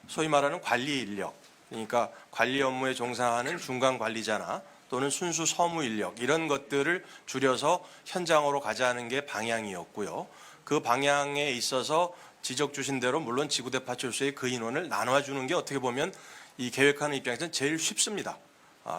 소위 말하는 관리 인력, 그러니까 관리 업무에 종사하는 중간 관리자나 또는 순수 서무 인력 이런 것들을 줄여서 현장으로 가자는 게 방향이었고요. 그 방향에 있어서 지적 주신 대로 물론 지구대 파출소의 그 인원을 나눠주는 게 어떻게 보면 이 계획하는 입장에서는 제일 쉽습니다.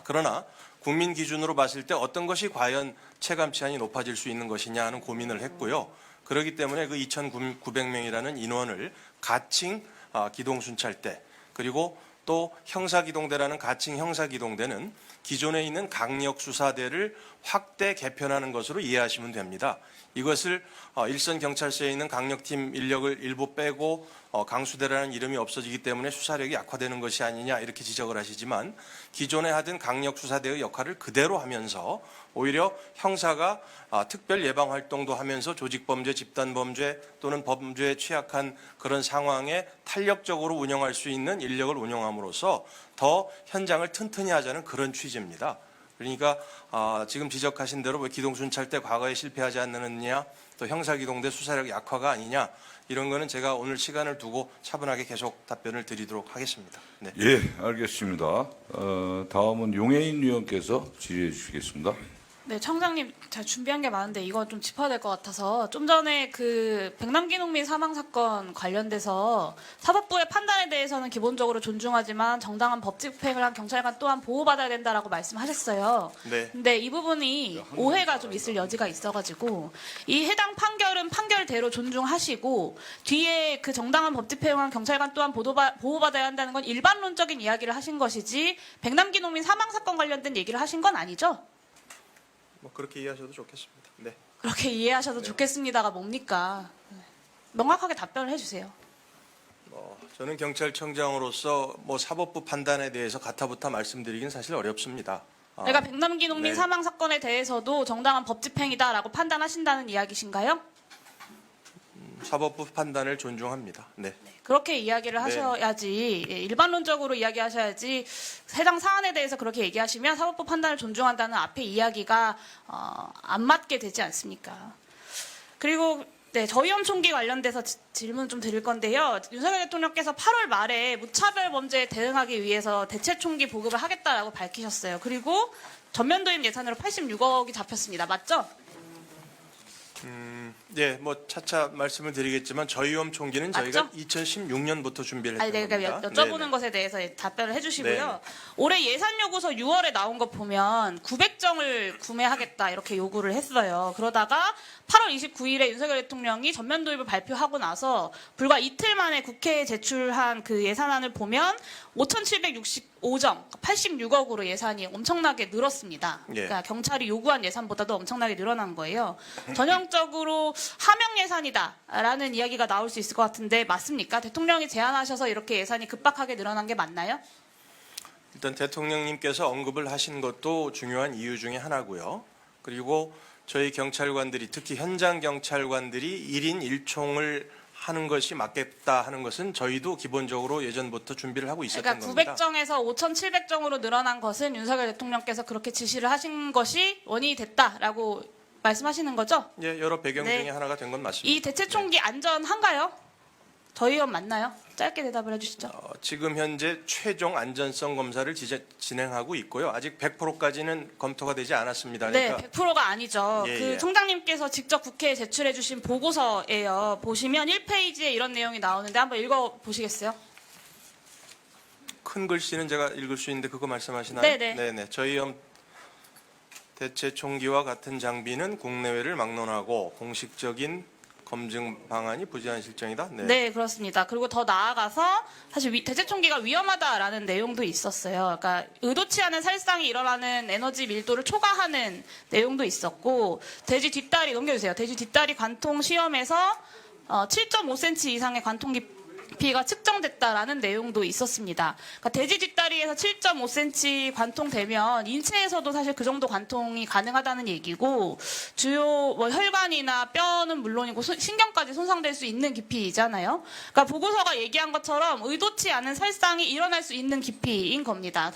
그러나 국민 기준으로 봤을 때 어떤 것이 과연 체감 치안이 높아질 수 있는 것이냐 하는 고민을 했고요. 그렇기 때문에 그 2,900명이라는 인원을 가칭 기동순찰대 그리고 또 형사기동대라는 가칭 형사기동대는 기존에 있는 강력수사대를 확대 개편하는 것으로 이해하시면 됩니다. 이것을 일선 경찰서에 있는 강력팀 인력을 일부 빼고 강수대라는 이름이 없어지기 때문에 수사력이 약화되는 것이 아니냐 이렇게 지적을 하시지만 기존에 하던 강력수사대의 역할을 그대로 하면서 오히려 형사가 특별 예방 활동도 하면서 조직범죄, 집단범죄 또는 범죄에 취약한 그런 상황에 탄력적으로 운영할 수 있는 인력을 운영함으로써 더 현장을 튼튼히 하자는 그런 취지입니다. 그러니까 지금 지적하신 대로 왜 기동순찰대 과거에 실패하지 않느냐 또 형사기동대 수사력 약화가 아니냐 이런 거는 제가 오늘 시간을 두고 차분하게 계속 답변을 드리도록 하겠습니다. 네. 예, 알겠습니다. 다음은 용해인 위원께서 질의해 주시겠습니다. 네, 청장님, 제가 준비한 게 많은데 이거 좀 짚어야 될 것 같아서 좀 전에 그 백남기 농민 사망 사건 관련돼서 사법부의 판단에 대해서는 기본적으로 존중하지만 정당한 법 집행을 한 경찰관 또한 보호받아야 된다라고 말씀하셨어요. 네. 근데 이 부분이 오해가 좀 있을 여지가 있어가지고 이 해당 판결은 판결대로 존중하시고 뒤에 그 정당한 법 집행을 한 경찰관 또한 보호받아야 한다는 건 일반론적인 이야기를 하신 것이지 백남기 농민 사망 사건 관련된 얘기를 하신 건 아니죠? 뭐 그렇게 이해하셔도 좋겠습니다. 네. 그렇게 이해하셔도 좋겠습니다가 뭡니까? 명확하게 답변을 해주세요. 저는 경찰청장으로서 뭐 사법부 판단에 대해서 가타부타 말씀드리긴 사실 어렵습니다. 그러니까 백남기 농민 네. 사망 사건에 대해서도 정당한 법 집행이다라고 판단하신다는 이야기신가요? 사법부 판단을 존중합니다. 네. 그렇게 이야기를 하셔야지 일반론적으로 이야기하셔야지 해당 사안에 대해서 그렇게 얘기하시면 사법부 판단을 존중한다는 앞에 이야기가 안 맞게 되지 않습니까? 그리고 네, 저희엄 총기 관련돼서 질문 좀 드릴 건데요. 윤석열 대통령께서 8월 말에 무차별 범죄에 대응하기 위해서 대체 총기 보급을 하겠다라고 밝히셨어요. 그리고 전면 도입 예산으로 86억이 잡혔습니다. 맞죠? 네, 뭐 차차 말씀을 드리겠지만 저희엄 총기는 맞죠? 저희가 2016년부터 준비를 아니, 했던 그러니까 겁니다. 여쭤보는 네네. 것에 대해서 답변을 해주시고요. 네네. 올해 예산 요구서 6월에 나온 거 보면 900정을 구매하겠다 이렇게 요구를 했어요. 그러다가 8월 29일에 윤석열 대통령이 전면 도입을 발표하고 나서 불과 이틀 만에 국회에 제출한 그 예산안을 보면 5,765정, 86억으로 예산이 엄청나게 늘었습니다. 예. 그러니까 경찰이 요구한 예산보다도 엄청나게 늘어난 거예요. 전형적으로 하명 예산이다라는 이야기가 나올 수 있을 것 같은데 맞습니까? 대통령이 제안하셔서 이렇게 예산이 급박하게 늘어난 게 맞나요? 일단 대통령님께서 언급을 하신 것도 중요한 이유 중에 하나고요. 그리고 저희 경찰관들이 특히 현장 경찰관들이 1인 1총을 하는 것이 맞겠다 하는 것은 저희도 기본적으로 예전부터 준비를 하고 있었던 그러니까 겁니다. 900정에서 5,700정으로 늘어난 것은 윤석열 대통령께서 그렇게 지시를 하신 것이 원인이 됐다라고 말씀하시는 거죠? 예, 여러 배경 네. 중에 하나가 된 건 맞습니다. 이 대체 총기 안전한가요? 저희원 맞나요? 짧게 대답을 해주시죠. 지금 현재 최종 안전성 검사를 진행하고 있고요. 아직 100%까지는 검토가 되지 않았습니다. 네, 그러니까 100%가 아니죠. 예, 그 예. 총장님께서 직접 국회에 제출해 주신 보고서예요. 보시면 1페이지에 이런 내용이 나오는데 한번 읽어보시겠어요? 큰 글씨는 제가 읽을 수 있는데 그거 말씀하시나요? 네네. 네네. 저희 대체 총기와 같은 장비는 국내외를 막론하고 공식적인 검증 방안이 부재한 실정이다. 네, 그렇습니다. 그리고 더 나아가서 사실 대체 총기가 위험하다라는 내용도 있었어요. 그러니까 의도치 않은 살상이 일어나는 에너지 밀도를 초과하는 내용도 있었고 돼지 뒷다리 넘겨주세요. 돼지 뒷다리 관통 시험에서 7.5cm 이상의 관통 깊이가 측정됐다라는 내용도 있었습니다. 그러니까 돼지 뒷다리에서 7.5cm 관통되면 인체에서도 사실 그 정도 관통이 가능하다는 얘기고 주요 뭐 혈관이나 뼈는 물론이고 신경까지 손상될 수 있는 깊이잖아요. 그러니까 보고서가 얘기한 것처럼 의도치 않은 살상이 일어날 수 있는 깊이인 겁니다.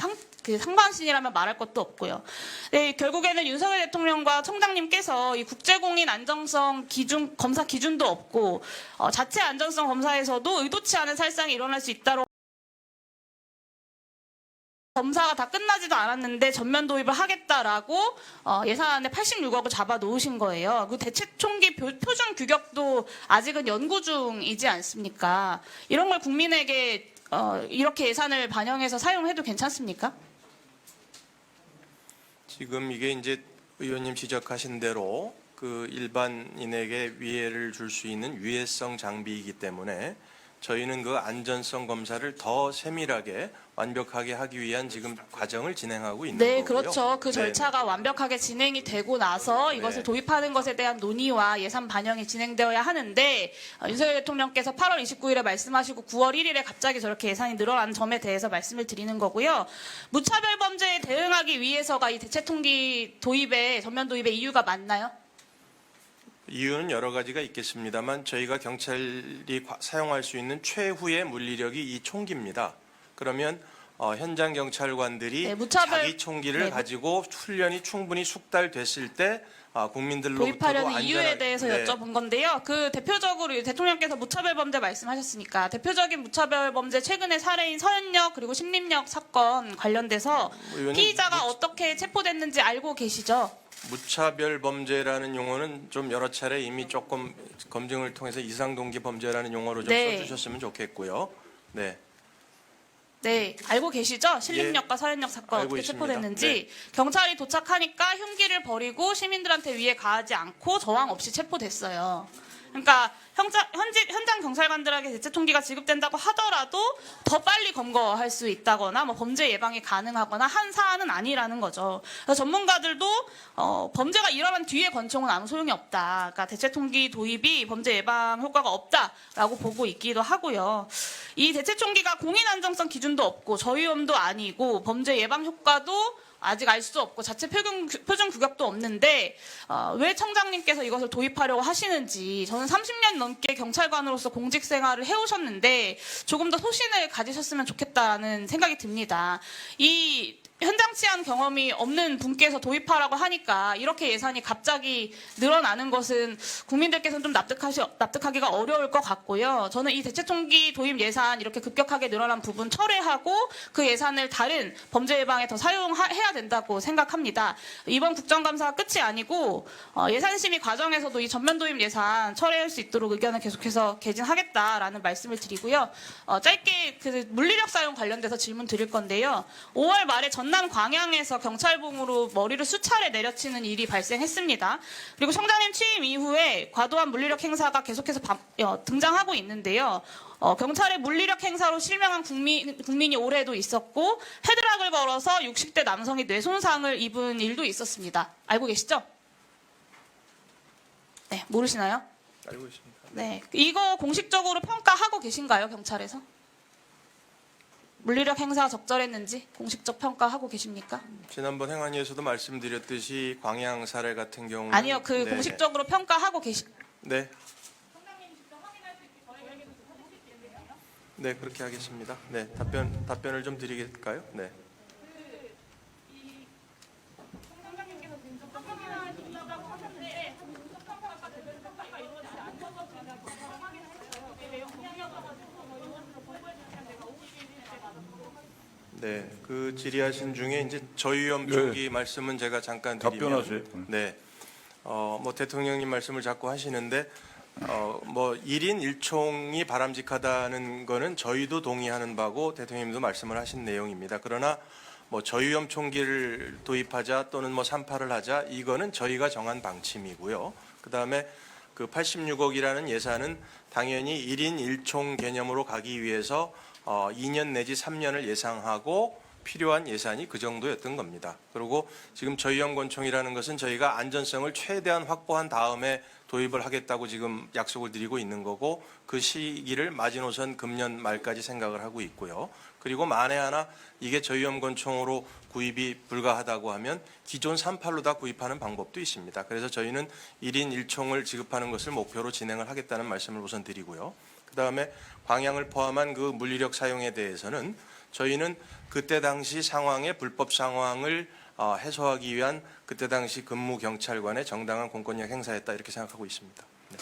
상반신이라면 말할 것도 없고요. 네, 결국에는 윤석열 대통령과 청장님께서 이 국제공인 안정성 기준 검사 기준도 없고 자체 안전성 검사에서도 의도치 의도치 않은 살상이 일어날 수 있다고 검사가 다 끝나지도 않았는데 전면 도입을 하겠다라고 예산안에 86억을 잡아 놓으신 거예요. 그 대체총기 표준 규격도 아직은 연구 중이지 않습니까? 이런 걸 국민에게 이렇게 예산을 반영해서 사용해도 괜찮습니까? 지금 이게 이제 의원님 지적하신 대로 그 일반인에게 위해를 줄 수 있는 위해성 장비이기 때문에 저희는 그 안전성 검사를 더 세밀하게 완벽하게 하기 위한 지금 과정을 진행하고 있는 네, 거고요. 그렇죠. 그 네, 절차가 완벽하게 진행이 되고 나서 이것을 네. 도입하는 것에 대한 논의와 예산 반영이 진행되어야 하는데 윤석열 대통령께서 8월 29일에 말씀하시고 9월 1일에 갑자기 저렇게 예산이 늘어나는 점에 대해서 말씀을 드리는 거고요. 무차별 범죄에 대응하기 위해서가 이 대체통기 도입에 전면 도입의 이유가 맞나요? 이유는 여러 가지가 있겠습니다만 저희가 경찰이 사용할 수 있는 최후의 물리력이 이 총기입니다. 그러면 현장 경찰관들이 네, 무차별- 자기 총기를 네, 가지고 훈련이 충분히 숙달됐을 때 국민들로부터도 도입하려는 이유에 안전한- 대해서 네. 여쭤본 건데요. 그 대표적으로 대통령께서 무차별 범죄 말씀하셨으니까 대표적인 무차별 범죄 최근에 살해인 서현역 그리고 신림역 사건 관련돼서 의원님, 피의자가 어떻게 체포됐는지 알고 계시죠? 무차별 범죄라는 용어는 좀 여러 차례 이미 조금 검증을 통해서 이상동기 범죄라는 용어로 좀 네. 써주셨으면 좋겠고요. 네. 네, 알고 계시죠? 신림역과 서현역 사건 예. 알고 어떻게 있습니다. 체포됐는지. 경찰이 도착하니까 흉기를 버리고 시민들한테 위해 가하지 않고 저항 없이 체포됐어요. 그러니까 현장 경찰관들에게 대체총기가 지급된다고 하더라도 더 빨리 검거할 수 있다거나 뭐 범죄 예방이 가능하거나 한 사안은 아니라는 거죠. 그래서 전문가들도 범죄가 일어난 뒤에 권총은 아무 소용이 없다. 그러니까 대체총기 도입이 범죄 예방 효과가 없다라고 보고 있기도 하고요. 이 대체총기가 공인 안정성 기준도 없고 저위험도 아니고 범죄 예방 효과도 아직 알 수 없고 자체 표준 규격도 없는데 왜 청장님께서 이것을 도입하려고 하시는지 저는 30년 넘게 경찰관으로서 공직 생활을 해오셨는데 조금 더 소신을 가지셨으면 좋겠다는 생각이 듭니다. 이 현장 치안 경험이 없는 분께서 도입하라고 하니까 이렇게 예산이 갑자기 늘어나는 것은 국민들께서는 좀 납득하기가 어려울 것 같고요. 저는 이 대체총기 도입 예산 이렇게 급격하게 늘어난 부분 철회하고 그 예산을 다른 범죄 예방에 더 사용해야 된다고 생각합니다. 이번 국정감사가 끝이 아니고 예산심의 과정에서도 이 전면 도입 예산 철회할 수 있도록 의견을 계속해서 개진하겠다라는 말씀을 드리고요. 짧게 그 물리력 사용 관련돼서 질문 드릴 건데요. 5월 말에 전남 광양에서 경찰봉으로 머리를 수차례 내려치는 일이 발생했습니다. 그리고 청장님 취임 이후에 과도한 물리력 행사가 계속해서 등장하고 있는데요. 경찰의 물리력 행사로 실명한 국민이 올해도 있었고 헤드락을 걸어서 60대 남성이 뇌손상을 입은 일도 있었습니다. 알고 계시죠? 네, 모르시나요? 알고 있습니다. 네, 이거 공식적으로 평가하고 계신가요, 경찰에서? 물리력 행사 적절했는지 공식적 평가하고 계십니까? 지난번 행안위에서도 말씀드렸듯이 광양 사례 같은 경우는 아니요, 그 네. 공식적으로 평가하고 계시. 네. 네, 그렇게 하겠습니다. 네, 답변을 좀 드리겠까요? 네. 네, 그 질의하신 중에 이제 저위험 총기 말씀은 제가 잠깐 드리면 답변하세요. 네, 뭐 대통령님 말씀을 자꾸 하시는데 뭐 1인 1총이 바람직하다는 거는 저희도 동의하는 바고 대통령님도 말씀을 하신 내용입니다. 그러나 뭐 저위험 총기를 도입하자 또는 뭐 3.8을 하자 이거는 저희가 정한 방침이고요. 그다음에 그 86억이라는 예산은 당연히 1인 1총 개념으로 가기 위해서 2년 내지 3년을 예상하고 필요한 예산이 그 정도였던 겁니다. 그리고 지금 저위험 권총이라는 것은 저희가 안전성을 최대한 확보한 다음에 도입을 하겠다고 지금 약속을 드리고 있는 거고 그 시기를 마지노선 금년 말까지 생각을 하고 있고요. 그리고 만에 하나 이게 저위험 권총으로 구입이 불가하다고 하면 기존 3.8로 다 구입하는 방법도 있습니다. 그래서 저희는 1인 1총을 지급하는 것을 목표로 진행을 하겠다는 말씀을 우선 드리고요. 그다음에 광양을 포함한 그 물리력 사용에 대해서는 저희는 그때 당시 상황의 불법 상황을 해소하기 위한 그때 당시 근무 경찰관의 정당한 공권력 행사였다 이렇게 생각하고 있습니다. 네.